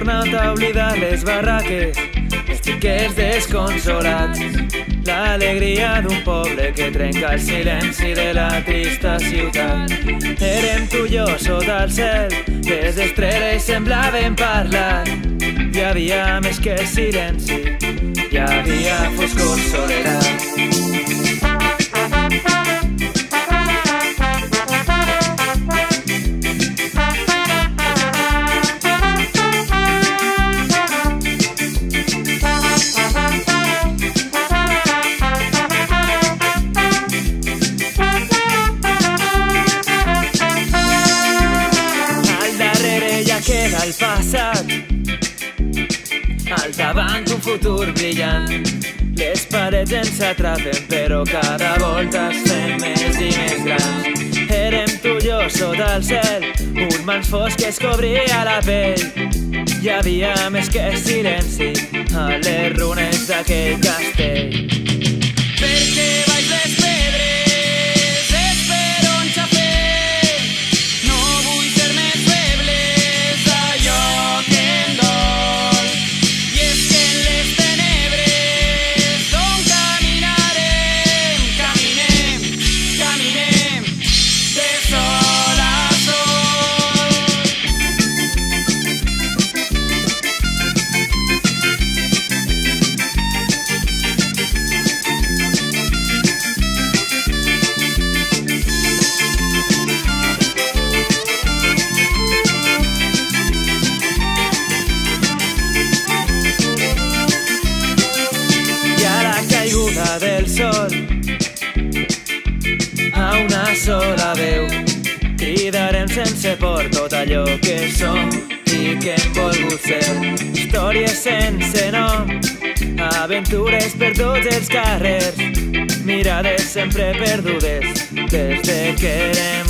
tornat a oblidar les barraques, els xiquets desconsolats, l'alegria d'un poble que trenca el silenci de la trista ciutat. Érem tu i jo sota el cel, les estrelles semblaven parlar. Hi havia més que silenci, hi havia foscor, soledat. Queda el passat, al davant un futur brillant. Les parets ens atrapen, però cada volta es fem més i més grans. Érem tu i jo sota el cel, un mans fosques cobria la pell. Hi havia més que silenci a les runes d'aquell castell. Perquè baix les pedres espero un xafer, no vull ser més feble allò que em dol. I és que en les tenebres d'on caminarem, caminem, caminem de sol a sol. Del sol a una sola veu cridarem sense por tot allò que som i que hem volgut ser. Històries sense nom, aventures per tots els carrers, mirades sempre perdudes des de que érem